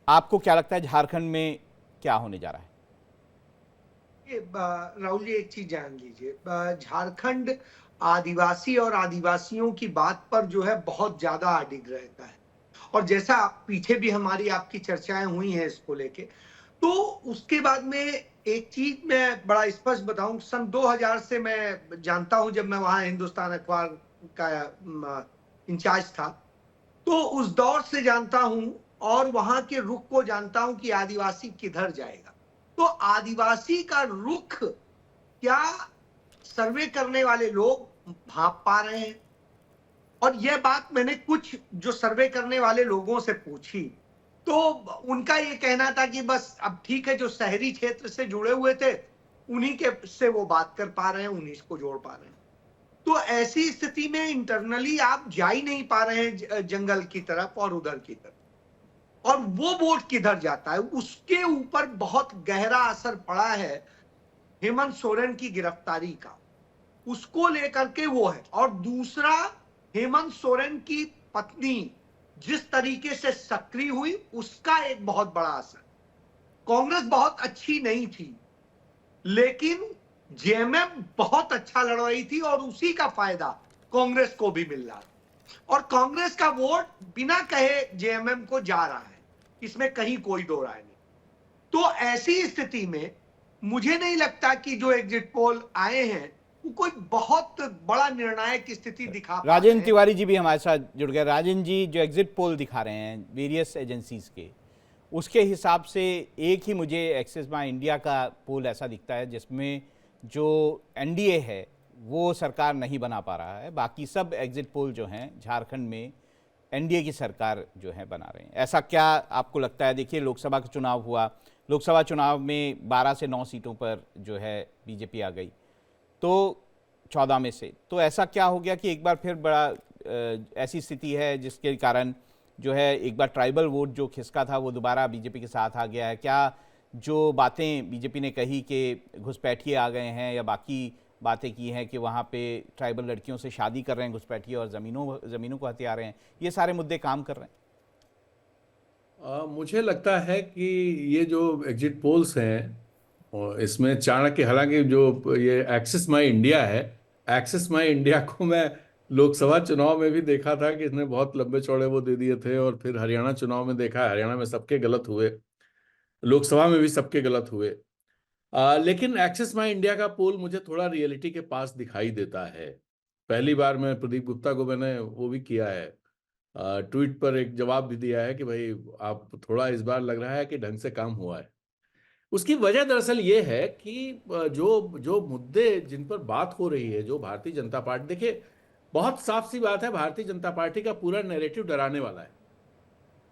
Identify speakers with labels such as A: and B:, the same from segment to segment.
A: आपको क्या लगता है झारखंड में क्या होने जा रहा है?
B: राहुल जी, एक चीज जान लीजिए, झारखंड आदिवासी और आदिवासियों की बात पर जो है बहुत ज्यादा अडिग रहता है। और जैसा पीछे भी हमारी आपकी चर्चाएं हुई हैं इसको लेके, तो उसके बाद में एक चीज मैं बड़ा स्पष्ट बताऊं, सन 2000 से मैं जानता हूं, जब मैं वहां हिंदुस्तान अखबार का इंचार्ज था, तो उस दौर से जानता हूं और वहां के रुख को जानता हूं कि आदिवासी किधर जाएगा। तो आदिवासी का रुख क्या सर्वे करने वाले लोग भांप पा रहे हैं? और यह बात मैंने कुछ जो सर्वे करने वाले लोगों से पूछी, तो उनका ये कहना था कि बस अब ठीक है, जो शहरी क्षेत्र से जुड़े हुए थे उन्हीं के से वो बात कर पा रहे हैं, उन्हीं को जोड़ पा रहे हैं। तो ऐसी स्थिति में इंटरनली आप जा ही नहीं पा रहे हैं जंगल की तरफ और उधर की तरफ। और वो वोट किधर जाता है, उसके ऊपर बहुत गहरा असर पड़ा है हेमंत सोरेन की गिरफ्तारी का। उसको लेकर के वो है। और दूसरा, हेमंत सोरेन की पत्नी जिस तरीके से सक्रिय हुई, उसका एक बहुत बड़ा असर। कांग्रेस बहुत अच्छी नहीं थी, लेकिन जेएमएम बहुत अच्छा लड़ रही थी और उसी का फायदा कांग्रेस को भी मिल रहा था। और कांग्रेस का वोट बिना कहे जेएमएम को जा रहा है, इसमें कहीं कोई दो राय नहीं। तो ऐसी स्थिति में मुझे नहीं लगता कि जो एग्जिट पोल आए हैं वो कोई बहुत बड़ा निर्णायक स्थिति दिखा पा रहे
A: राजेंद्र
B: हैं।
A: तिवारी जी भी हमारे साथ जुड़ गए। राजेंद्र जी, जो एग्जिट पोल दिखा रहे हैं वेरियस एजेंसीज के, उसके हिसाब से एक ही मुझे एक्सिस माई इंडिया का पोल ऐसा दिखता है जिसमें जो एनडीए है वो सरकार नहीं बना पा रहा है, बाकी सब एग्जिट पोल जो हैं झारखंड में एनडीए की सरकार जो है बना रहे हैं। ऐसा क्या आपको लगता है? देखिए, लोकसभा का चुनाव हुआ, लोकसभा चुनाव में 12 से 9 सीटों पर जो है बीजेपी आ गई, तो 14 में से। तो ऐसा क्या हो गया कि एक बार फिर बड़ा ऐसी स्थिति है जिसके कारण जो है एक बार ट्राइबल वोट जो खिसका था वो दोबारा बीजेपी के साथ आ गया है? क्या जो बातें बीजेपी ने कही कि घुसपैठिए आ गए हैं या बाकी बातें की हैं कि वहाँ पे ट्राइबल लड़कियों से शादी कर रहे हैं घुसपैठिए और ज़मीनों को हथिया रहे हैं, ये सारे मुद्दे काम कर रहे हैं?
C: मुझे लगता है कि ये जो एग्जिट पोल्स हैं और इसमें चाणक्य, हालांकि जो ये एक्सिस माई इंडिया है, एक्सिस माई इंडिया को मैं लोकसभा चुनाव में भी देखा था कि इसने बहुत लंबे चौड़े वो दे दिए थे, और फिर हरियाणा चुनाव में देखा, हरियाणा में सबके गलत हुए, लोकसभा में भी सबके गलत हुए। लेकिन एक्सिस माई इंडिया का पोल मुझे थोड़ा रियलिटी के पास दिखाई देता है। पहली बार मैं प्रदीप गुप्ता को मैंने वो भी किया है, ट्वीट पर एक जवाब भी दिया है कि भाई आप थोड़ा इस बार लग रहा है कि ढंग से काम हुआ है। उसकी वजह दरअसल ये है कि जो जो मुद्दे जिन पर बात हो रही है, जो भारतीय जनता पार्टी, देखिए बहुत साफ सी बात है, भारतीय जनता पार्टी का पूरा नैरेटिव डराने वाला है।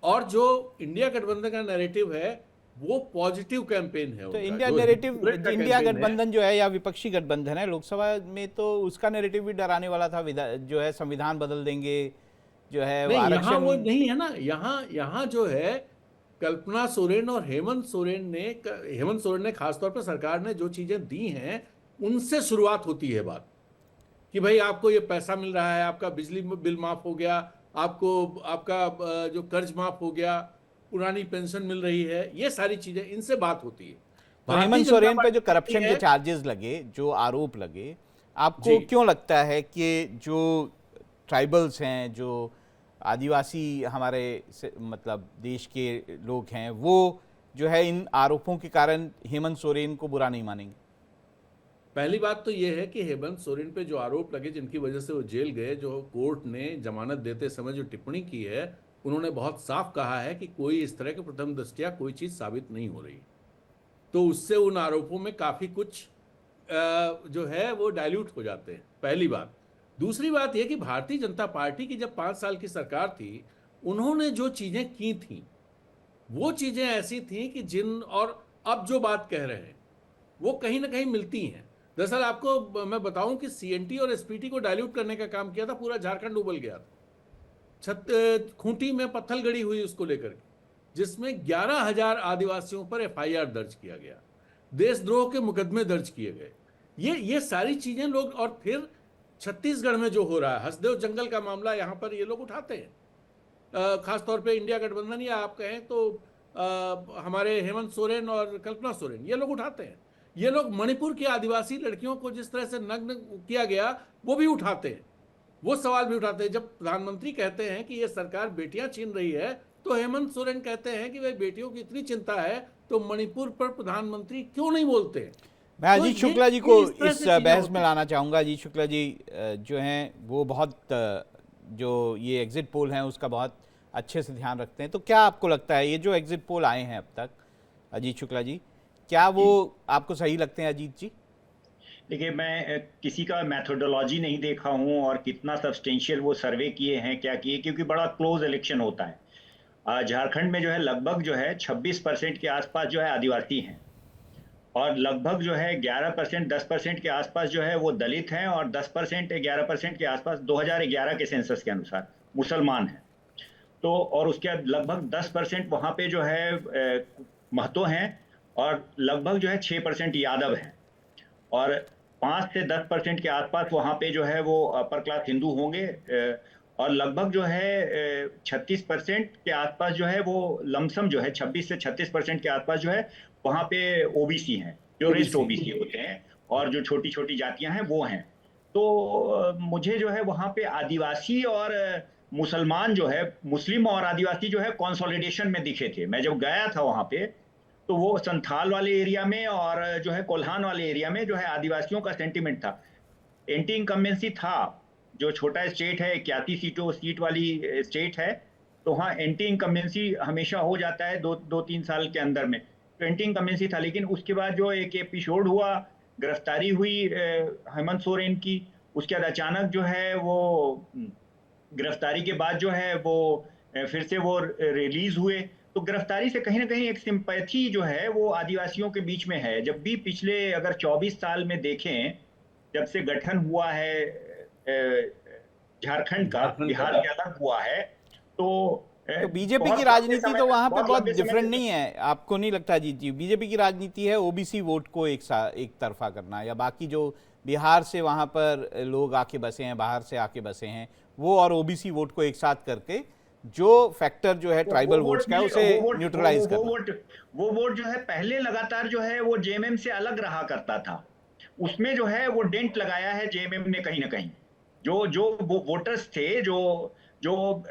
C: और जो इंडिया गठबंधन का नैरेटिव है वो पॉजिटिव कैंपेन है,
A: तो
C: उनका
A: इंडिया
C: जो
A: नैरेटिव,
C: हिंदू का
A: इंडिया
C: कैंपेन है।
A: गठबंधन जो है या विपक्षी गठबंधन है लोकसभा में, तो उसका नैरेटिव भी डराने वाला था। जो है संविधान बदल देंगे, जो है वो
C: नहीं, यहाँ
A: आरक्षण।
C: वो नहीं है ना, यहाँ यहाँ जो है कल्पना सोरेन और हेमंत सोरेन ने खासतौर पर, सरकार ने जो चीजें दी हैं उनसे शुरुआत होती है बात, कि भाई आपको ये पैसा मिल रहा है, आपका बिजली बिल माफ हो गया, आपको आपका जो कर्ज माफ हो गया, पुरानी पेंशन मिल रही है, ये सारी चीजें इनसे बात होती है।
A: तो
C: भारतीय
A: हेमंत
C: जनता
A: सोरेन पे जो
C: पार्टी कहती
A: करप्शन के
C: है।
A: चार्जेस लगे, जो आरोप लगे,
C: जी।
A: आपको क्यों लगता है कि जो ट्राइबल्स हैं, जो आदिवासी हमारे मतलब देश के लोग हैं, वो जो है इन आरोपों के कारण हेमंत सोरेन को बुरा नहीं मानेंगे?
C: पहली बात तो यह है कि हेमंत सोरेन पे जो आरोप लगे, जिनकी वजह से वो जेल गए, जो कोर्ट ने जमानत देते समय जो टिप्पणी की है, उन्होंने बहुत साफ कहा है कि कोई इस तरह के प्रथम दृष्टया कोई चीज साबित नहीं हो रही। तो उससे उन आरोपों में काफी कुछ जो है वो डाइल्यूट हो जाते हैं, पहली बात। दूसरी बात यह कि भारतीय जनता पार्टी की जब 5 साल की सरकार थी, उन्होंने जो चीजें की थी वो चीजें ऐसी थी कि जिन, और अब जो बात कह रहे हैं वो कहीं ना कहीं मिलती हैं। दरअसल आपको मैं बताऊं कि सीएनटी और एसपीटी को डाइल्यूट करने का काम किया था, पूरा झारखंड उबल गया था। खूंटी में पत्थल गड़ी हुई उसको लेकर के, जिसमें 11,000 आदिवासियों पर एफआईआर दर्ज किया गया, देशद्रोह के मुकदमे दर्ज किए गए। ये सारी चीजें लोग, और फिर छत्तीसगढ़ में जो हो रहा है, हसदेव जंगल का मामला, यहां पर ये लोग उठाते हैं। खासतौर पे इंडिया गठबंधन, या आप कहें तो हमारे हेमंत सोरेन और कल्पना सोरेन, ये लोग उठाते हैं। ये लोग मणिपुर की आदिवासी लड़कियों को जिस तरह से नग्न किया गया वो भी उठाते हैं, वो सवाल भी उठाते हैं। जब प्रधानमंत्री कहते हैं कि ये सरकार बेटियां छीन रही है, तो हेमंत सोरेन कहते हैं कि भाई बेटियों की इतनी चिंता है तो मणिपुर पर प्रधानमंत्री क्यों नहीं बोलते हैं।
A: मैं अजीत शुक्ला जी को इस बहस में लाना चाहूँगा। अजीत शुक्ला जी जो हैं वो बहुत जो ये एग्जिट पोल हैं उसका बहुत अच्छे से ध्यान रखते हैं, तो क्या आपको लगता है ये जो एग्जिट पोल आए हैं अब तक, अजीत शुक्ला जी, क्या वो आपको सही लगते हैं अजीत जी?
D: देखिए, मैं किसी का मैथोडोलॉजी नहीं देखा हूं और कितना सब्सटेंशियल वो सर्वे किए हैं, क्या किए, क्योंकि बड़ा क्लोज इलेक्शन होता है। झारखंड में जो है लगभग जो है 26% के आसपास जो है आदिवासी हैं, और लगभग जो है 11% 10% के आसपास जो है वो दलित हैं, और 10% 11% के आसपास 2011 के सेंसस के अनुसार मुसलमान हैं। तो और उसके बाद लगभग 10% वहाँ पे जो है महतो हैं, और लगभग जो है 6% यादव हैं, और 5 से 10% के आसपास वहाँ पे जो है वो अपर क्लास हिंदू होंगे, और लगभग जो है 36% के आसपास जो है वो लमसम जो है 26 से 36% के आसपास जो है वहाँ पे ओबीसी हैं, प्योरिस्ट ओबीसी होते हैं, और जो छोटी छोटी जातियां हैं वो हैं। तो मुझे जो है वहाँ पे आदिवासी और मुसलमान जो है, मुस्लिम और आदिवासी जो है कंसोलिडेशन में दिखे थे। मैं जब गया था वहाँ पे, तो वो संथाल वाले एरिया में और जो है कोल्हान वाले एरिया में जो है आदिवासियों का सेंटिमेंट था। एंटी इनकम्बेंसी था, जो छोटा स्टेट है, 81 सीट वाली स्टेट है, तो हाँ एंटी इनकम्बेंसी हमेशा हो जाता है 2-3 साल के अंदर में। तो एंटी इनकम्बेंसी था, लेकिन उसके बाद जो एक एपिसोड हुआ, गिरफ्तारी हुई हेमंत सोरेन की, उसके बाद अचानक जो है वो गिरफ्तारी के बाद जो है वो फिर से वो रिलीज हुए। तो गिरफ्तारी से कहीं ना कहीं एक सिंपैथी जो है वो आदिवासियों के बीच में है। जब भी पिछले अगर 24 साल में देखें, जब से गठन हुआ है झारखंड का, बिहार से अलग हुआ है, तो
A: बीजेपी की राजनीति तो वहाँ पे बहुत डिफरेंट नहीं है, आपको नहीं लगता अजीत जी? बीजेपी की राजनीति है ओबीसी वोट को एक तरफा करना, या बाकी जो बिहार से वहाँ पर लोग आके बसे हैं, बाहर से आके बसे हैं, वो और ओबीसी वोट को एक साथ करके जो फैक्टर जो है ट्राइबल वोट्स का उसे न्यूट्रलाइज करना।
D: वो वोट जो है पहले लगातार जो है वो जेएमएम से अलग रहा करता था, उसमें जो है वो डेंट लगाया है जेएमएम ने कहीं ना कहीं। जो वो वोटर्स थे, जो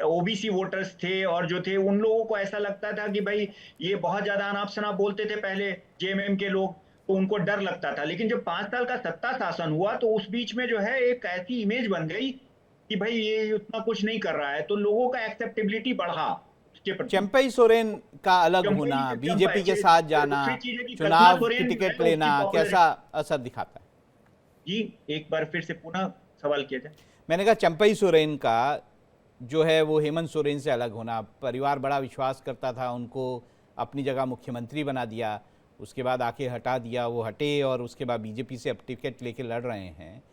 D: ओबीसी वोटर्स थे और जो थे, उन लोगों को ऐसा लगता था कि भाई ये बहुत ज्यादा अनाप शनाप बोलते थे पहले जेएमएम के लोग, तो उनको डर लगता था। लेकिन जब 5 साल का सत्ता शासन हुआ तो उस बीच में जो है एक ऐसी इमेज बन गई कि भाई ये उतना कुछ नहीं कर रहा है, तो लोगों का एक्सेप्टेबिलिटी बढ़ा।
A: चंपई सोरेन का अलग होना, बीजेपी के साथ जाना, चुनाव की टिकट लेना, कैसा असर दिखाता है?
D: जी, एक बार फिर से पुनः सवाल किया जाए।
A: मैंने कहा चंपई सोरेन का जो है वो हेमंत सोरेन से अलग होना, परिवार बड़ा विश्वास करता था उनको, अपनी जगह मुख्यमंत्री बना दिया, उसके बाद आके हटा दिया, वो हटे और उसके बाद बीजेपी से अब टिकट लेके लड़ रहे हैं,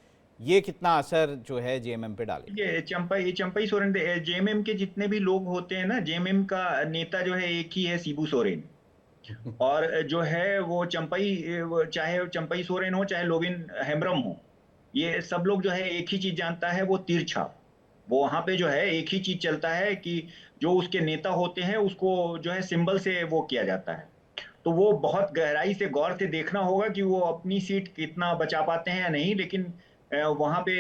A: ये कितना असर जो है जेएमएम पे डाले?
D: ये चंपई सोरेन, जेएमएम के जितने भी लोग होते हैं ना, जेएमएम का नेता जो है एक ही है, शिबू सोरेन। और जो है वो चाहे चंपई सोरेन हो चाहे लोविन हेम्ब्रम हो, ये सब लोग जो है एक ही चीज जानता है, वो तिरछा। वो वहां पे जो है एक ही चीज चलता है कि जो उसके नेता होते हैं उसको जो है सिंबल से वो किया जाता है। तो वो बहुत गहराई से गौर से देखना होगा कि वो अपनी सीट कितना बचा पाते हैं या नहीं, लेकिन वहां पे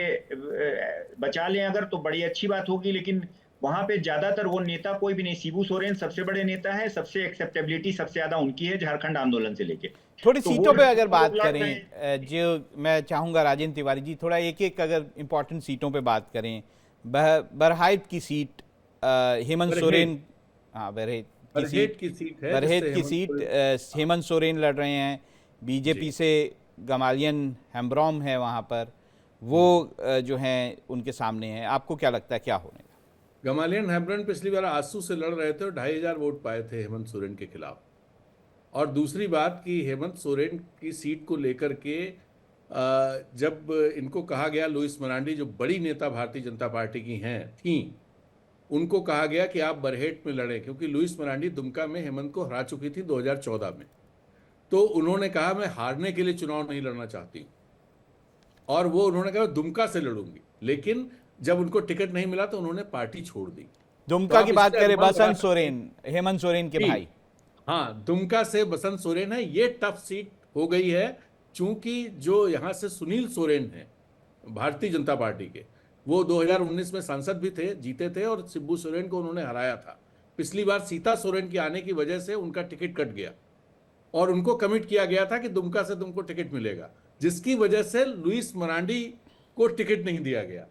D: बचा लें अगर तो बड़ी अच्छी बात होगी। लेकिन वहां पे ज्यादातर वो नेता कोई भी नहीं। शिबू सोरेन सबसे बड़े नेता है, सबसे एक्सेप्टेबिलिटी सबसे ज्यादा उनकी है झारखंड आंदोलन से लेके।
A: थोड़ी तो सीटों पे अगर बात करें, जो मैं चाहूंगा राजेंद्र तिवारी जी थोड़ा एक एक अगर इम्पोर्टेंट सीटों पे बात करें। बरहाइट की सीट हेमंत सोरेन, हाँ बरहेट की सीट हेमंत सोरेन लड़ रहे हैं, बीजेपी से गमालियन हेम्ब्रॉम है वहाँ पर, वो जो हैं उनके सामने हैं। आपको क्या लगता है क्या होने का?
C: गमालियन हेम्ब्रॉम पिछली बार आंसू से लड़ रहे थे और 2500 वोट पाए थे हेमंत सोरेन के खिलाफ। और दूसरी बात कि हेमंत सोरेन की सीट को लेकर के जब इनको कहा गया, लुइस मरांडी जो बड़ी नेता भारतीय जनता पार्टी की थी, उनको कहा गया कि आप बरहेट में लड़ें, क्योंकि लुइस मरांडी दुमका में हेमंत को हरा चुकी थी 2014 में। तो उन्होंने कहा मैं हारने के लिए चुनाव नहीं लड़ना चाहती, और वो उन्होंने कहा दुमका से लड़ूंगी। लेकिन जब उनको टिकट नहीं मिला तो उन्होंने पार्टी छोड़ दी।
A: दुमका की बात करें, बसंत सोरेन, हेमंत सोरेन के भाई।
C: हाँ, दुमका से बसंत सोरेन है, ये टफ सीट हो गई है, चूंकि जो यहाँ से सुनील सोरेन है भारतीय जनता पार्टी के, वो 2019 में सांसद भी थे, जीते थे, और शिबू सोरेन को उन्होंने हराया था। पिछली बार सीता सोरेन के आने की वजह से उनका टिकट कट गया और उनको कमिट किया गया था कि दुमका से तुमको टिकट मिलेगा, जिसकी वजह से लुइस मरांडी को टिकट नहीं दिया गया।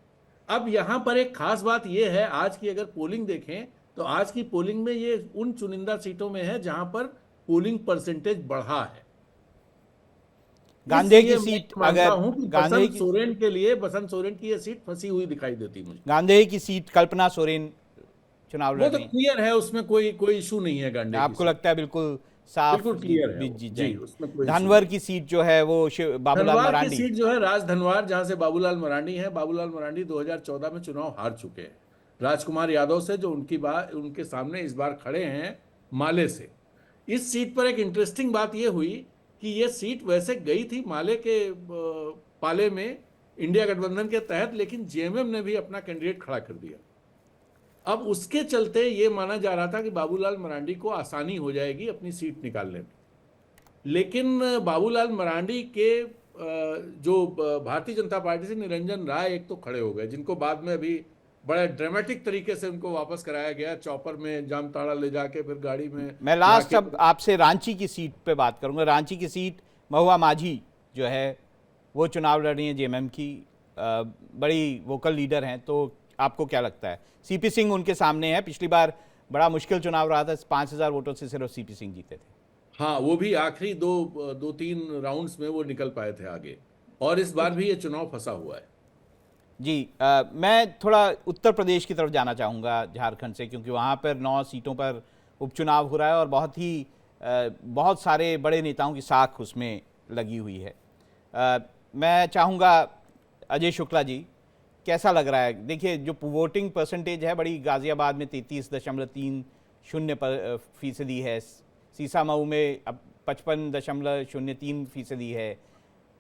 C: अब यहां पर एक खास बात यह है, आज की अगर पोलिंग देखें तो आज की पोलिंग में ये उन चुनिंदा सीटों में है जहां पर पोलिंग परसेंटेज बढ़ा है।
A: गांधी की
C: इसलिए
A: सीट,
C: मैं मानता
A: अगर
C: हूं कि
A: गांधी
C: बसंत
A: की
C: सोरेन के लिए बसंत सोरेन की ये सीट फंसी हुई दिखाई देती मुझे।
A: गांधी की सीट कल्पना सोरेन चुनाव
C: वो
A: लड़
C: तो
A: रही हैं।
C: क्लियर है, उसमें कोई इशू नहीं है। गांधी की
A: आपको
C: सीट
A: लगता है बिल्कुल साफ
C: बिल्कुल क्लियर है
A: जीत
C: वो।
A: जीत
C: जी,
A: जाएंगी?
C: उसमें कोई issue
A: धनवर
C: नहीं।
A: की सीट जो है वो बाबूलाल
C: धनवार की
A: मरांडी।
C: सीट जो है राज धनवार, जहां से बाबूलाल मरांडी है। बाबूलाल मरांडी 2014 में चुनाव हार चुके हैं राजकुमार यादव से, जो उनके सामने इस बार खड़े हैं माले से। इस सीट पर एक इंटरेस्टिंग बात यह हुई कि यह सीट वैसे गई थी माले के पाले में इंडिया गठबंधन के तहत, लेकिन जेएमएम ने भी अपना कैंडिडेट खड़ा कर दिया। अब उसके चलते ये माना जा रहा था कि बाबूलाल मरांडी को आसानी हो जाएगी अपनी सीट निकालने में, लेकिन बाबूलाल मरांडी के जो भारतीय जनता पार्टी से निरंजन राय एक तो खड़े हो गए, जिनको बाद में अभी बड़े ड्रामेटिक तरीके से उनको वापस कराया गया, चॉपर में जामताड़ा ले जाके फिर गाड़ी में।
A: मैं लास्ट अब आपसे रांची की सीट पे बात करूंगा। रांची की सीट महुआ माझी जो है वो चुनाव लड़ रही है जेएमएम की, बड़ी वोकल लीडर हैं, तो आपको क्या लगता है? सीपी सिंह उनके सामने है, पिछली बार बड़ा मुश्किल चुनाव रहा था, 5000 वोटों से सिर्फ सीपी सिंह जीते थे।
C: हाँ, वो भी आखिरी दो तीन राउंड्स में वो निकल पाए थे आगे, और इस बार भी ये चुनाव फंसा हुआ है।
A: जी, मैं थोड़ा उत्तर प्रदेश की तरफ जाना चाहूँगा झारखंड से, क्योंकि वहाँ पर 9 सीटों पर उपचुनाव हो रहा है और बहुत सारे बड़े नेताओं की साख उसमें लगी हुई है। मैं चाहूँगा अजय शुक्ला जी, कैसा लग रहा है? देखिए, जो वोटिंग परसेंटेज है बड़ी गाज़ियाबाद में 33.30% है, सीसामऊ में अब 55.03% है,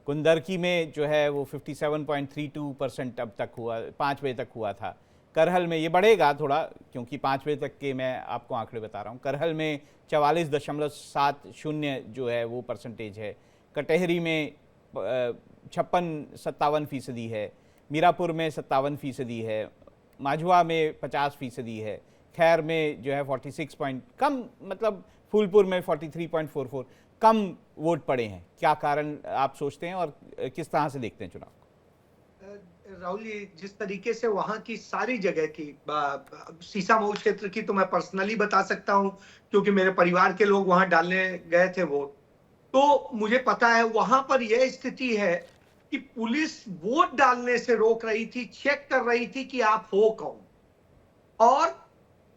A: कुंदरकी में जो है वो 57.32% अब तक हुआ, 5 बजे तक हुआ था। करहल में ये बढ़ेगा थोड़ा, क्योंकि 5 बजे तक के मैं आपको आंकड़े बता रहा हूँ। करहल में 44.70 जो है वो परसेंटेज है। कटहरी में 56-57% है। मीरापुर में 57% है। माझवा में 50% है। खैर में जो है 46 पॉइंट कम, मतलब फूलपुर में 43.44 कम वोट पड़े हैं। क्या कारण आप सोचते हैं और किस तरह से देखते हैं चुनाव?
B: राहुल जी, जिस तरीके से वहां की सारी जगह की, सीसामऊ क्षेत्र की तो मैं पर्सनली बता सकता हूं, क्योंकि मेरे परिवार के लोग वहां डालने गए थे वोट, तो मुझे पता है वहां पर यह स्थिति है कि पुलिस वोट डालने से रोक रही थी, चेक कर रही थी कि आप हो कौन, और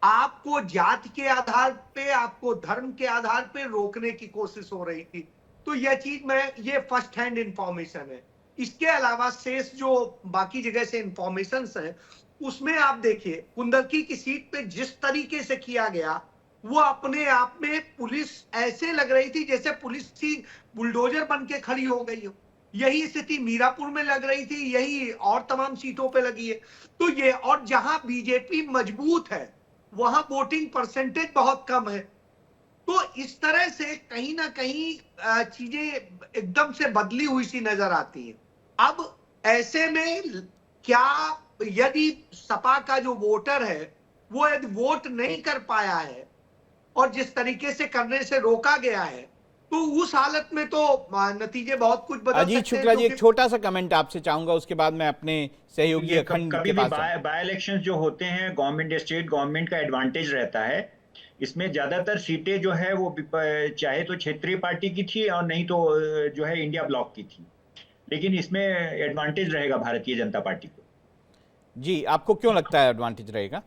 B: आपको जात के आधार पे, आपको धर्म के आधार पे रोकने की कोशिश हो रही थी। तो यह चीज ये फर्स्ट हैंड इंफॉर्मेशन है। इसके अलावा शेष जो बाकी जगह से इंफॉर्मेशन है, उसमें आप देखिए कुंदरकी की सीट पे जिस तरीके से किया गया, वो अपने आप में पुलिस ऐसे लग रही थी जैसे पुलिस ही बुलडोजर बन के खड़ी हो गई हो। यही स्थिति मीरापुर में लग रही थी, यही और तमाम सीटों पे लगी है। तो ये, और जहां बीजेपी मजबूत है वहां वोटिंग परसेंटेज बहुत कम है। तो इस तरह से कहीं ना कहीं चीजें एकदम से बदली हुई सी नजर आती है। अब ऐसे में क्या, यदि सपा का जो वोटर है वो यदि वोट नहीं कर पाया है और जिस तरीके से करने से रोका गया है, तो उस हालत में तो नतीजे बहुत कुछ बदल सकते हैं।
A: अजीत शुक्ला जी, एक छोटा सा कमेंट आपसे चाहूंगा, उसके बाद मैं अपने सहयोगी अखंड
D: कभी
A: के
D: भी
A: पास
D: बाय इलेक्शन जो होते हैं, गवर्नमेंट स्टेट गवर्नमेंट का एडवांटेज रहता है। इसमें ज्यादातर सीटें जो है वो चाहे तो क्षेत्रीय पार्टी की थी और नहीं तो जो है इंडिया ब्लॉक की थी, लेकिन इसमें एडवांटेज रहेगा भारतीय जनता पार्टी को।
A: जी, आपको क्यों लगता है एडवांटेज रहेगा?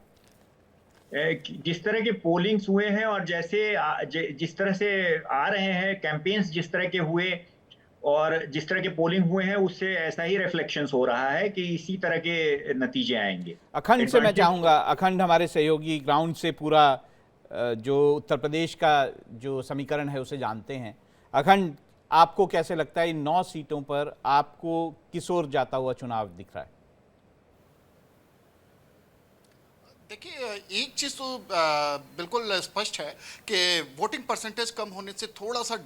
D: जिस तरह के पोलिंग्स हुए हैं और जिस तरह से आ रहे हैं कैंपेन्स, जिस तरह के हुए और जिस तरह के पोलिंग हुए हैं, उससे ऐसा ही रिफ्लेक्शंस हो रहा है कि इसी तरह के नतीजे आएंगे।
A: अखंड से मैं चाहूँगा, अखंड हमारे सहयोगी ग्राउंड से पूरा जो उत्तर प्रदेश का जो समीकरण है उसे जानते हैं। अखंड, आपको कैसे लगता है इन 9 सीटों पर आपको किस ओर जाता हुआ चुनाव दिख रहा है?
E: देखिए, एक चीज़ तो बिल्कुल स्पष्ट है कि वोटिंग परसेंटेज कम होने से थोड़ा सा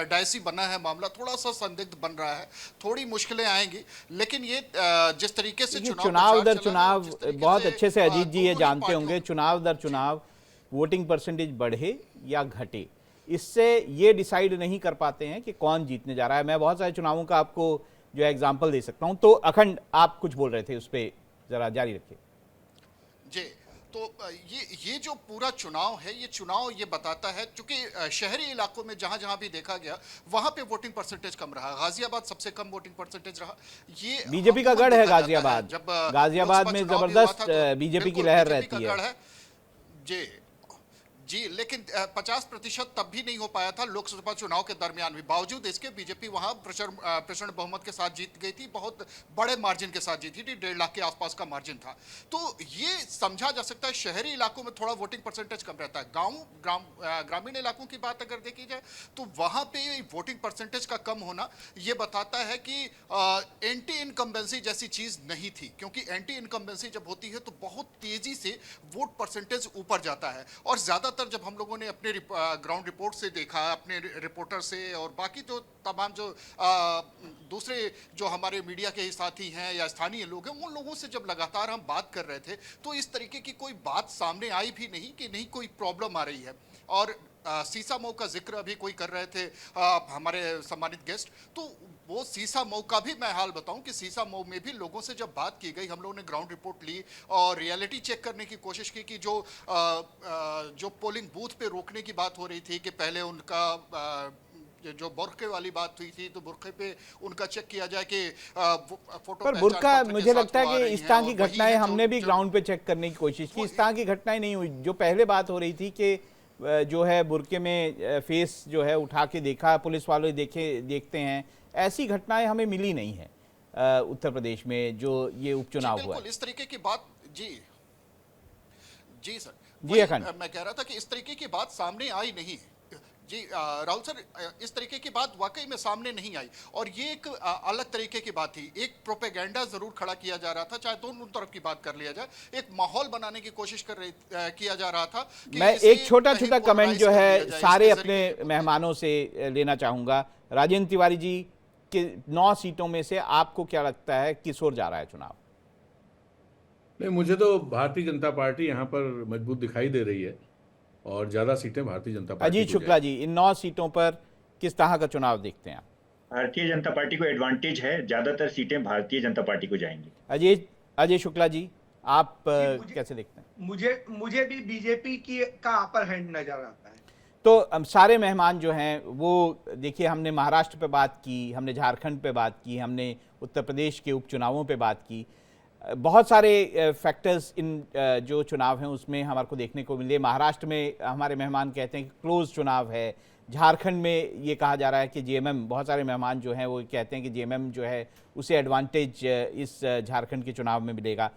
E: डायसी बना है मामला, थोड़ा सा संदिग्ध बन रहा है, थोड़ी मुश्किलें आएंगी। लेकिन ये जिस तरीके से
A: देखिए,
E: चुनाव
A: चुनाव
E: प्रचार
A: दर
E: चला है और
A: चुनाव
E: जिस तरीके
A: बहुत
E: से
A: अच्छे से अजीत जी ये
E: दोनों ही
A: जानते
E: पार्टियों
A: होंगे, चुनाव दर चुनाव वोटिंग परसेंटेज बढ़े या घटे, इससे ये डिसाइड नहीं कर पाते हैं कि कौन जीतने जा रहा है। मैं बहुत सारे चुनावों का आपको जो है एग्जाम्पल दे सकता हूं। तो अखंड, आप कुछ बोल रहे थे, उस पर जरा जारी रखिए।
E: जी, तो ये जो पूरा चुनाव है, ये चुनाव ये बताता है, क्योंकि शहरी इलाकों में जहां जहां भी देखा गया वहां पे वोटिंग परसेंटेज कम रहा। गाजियाबाद सबसे कम वोटिंग परसेंटेज रहा। ये
A: बीजेपी का गढ़ है
E: देखा जाता
A: गाजियाबाद।
E: जब
A: गाजियाबाद
E: लोकसभा
A: में
E: चुनाव भी हुआ
A: जबरदस्त
E: था तो
A: बीजेपी की
E: बिल्कुल
A: लहर
E: बीजेपी का
A: रहती है।
E: गढ़ है। जी जी, लेकिन 50% तब भी नहीं हो पाया था लोकसभा चुनाव के दरमियान भी। बावजूद इसके बीजेपी वहां प्रचंड बहुमत के साथ जीत गई थी, बहुत बड़े मार्जिन के साथ जीती थी, 1.5 लाख के आसपास का मार्जिन था। तो ये समझा जा सकता है शहरी इलाकों में थोड़ा वोटिंग परसेंटेज कम रहता है। ग्रामीण इलाकों की बात अगर देखी जाए तो वहां पे वोटिंग परसेंटेज का कम होना ये बताता है कि एंटी इनकम्बेंसी जैसी चीज नहीं थी, क्योंकि एंटी इनकम्बेंसी जब होती है तो बहुत तेजी से वोट परसेंटेज ऊपर जाता है। और ज्यादातर जब हम लोगों ने अपने ग्राउंड रिपोर्ट से देखा, अपने रिपोर्टर से और बाकी जो तमाम जो दूसरे जो हमारे मीडिया के साथी हैं या स्थानीय लोग हैं, उन लोगों से जब लगातार हम बात कर रहे थे तो इस तरीके की कोई बात सामने आई भी नहीं कि नहीं कोई प्रॉब्लम आ रही है। और सीसा मऊ का जिक्र अभी कोई कर रहे थे हमारे सम्मानित गेस्ट, तो वो सीसा मऊ का भी मैं हाल बताऊं कि सीसा मऊ में भी लोगों से जब बात की गई, हम लोगों ने ग्राउंड रिपोर्ट ली और रियलिटी चेक करने की कोशिश की कि जो पोलिंग बूथ पे रोकने की बात हो रही थी कि पहले उनका जो बुर्के वाली बात हुई थी तो बुर्के पे उनका चेक किया जाए कि फोटो
A: पर बुर्का, मुझे लगता है कि इस तरह की घटनाएं हमने भी ग्राउंड पे चेक करने की कोशिश की, इस तरह की घटनाएं नहीं हुई। जो पहले बात हो रही थी कि जो है बुर्के में फेस जो है उठा के देखा, पुलिस वाले देखते हैं, ऐसी घटनाएं हमें मिली नहीं है उत्तर प्रदेश में जो ये उपचुनाव हुआ है।
E: इस तरीके की बात जी जी सर,
A: जी अखंड,
E: मैं कह रहा था कि इस तरीके की बात सामने आई नहीं जी राहुल सर, इस तरीके की बात वाकई में सामने नहीं आई। और ये एक अलग तरीके की बात थी, एक प्रोपेगेंडा जरूर खड़ा किया जा रहा था, चाहे दोनों तरफ की बात कर लिया जाए, एक माहौल बनाने की कोशिश किया जा रहा था कि
A: मैं एक छोटा छोटा कमेंट जो है सारे अपने मेहमानों से लेना चाहूंगा। राजेंद्र तिवारी जी के 9 सीटों में से आपको क्या लगता है किस ओर जा रहा है चुनाव?
C: नहीं, मुझे तो भारतीय जनता पार्टी यहाँ पर मजबूत दिखाई दे रही है और ज्यादा सीटें भारतीय जनता पार्टी
A: अजीत शुक्ला जी, इन 9 सीटों पर किस तरह का चुनाव देखते हैं आप?
D: भारतीय जनता पार्टी को एडवांटेज है, ज्यादातर सीटें भारतीय जनता पार्टी को जाएंगी।
A: अजय शुक्ला जी, आप कैसे देखते हैं?
B: मुझे भी बीजेपी की का अपर हैंड नजर आता है।
A: तो सारे मेहमान जो हैं वो देखिए, हमने महाराष्ट्र पे बात की, हमने झारखंड पे बात की, हमने उत्तर प्रदेश के उपचुनावों पे बात की। बहुत सारे फैक्टर्स इन जो चुनाव हैं उसमें हमारे को देखने को मिले। महाराष्ट्र में हमारे मेहमान कहते हैं कि क्लोज चुनाव है। झारखंड में ये कहा जा रहा है कि जेएमएम, बहुत सारे मेहमान जो हैं वो कहते हैं कि जेएमएम जो है उसे एडवांटेज इस झारखंड के चुनाव में मिलेगा।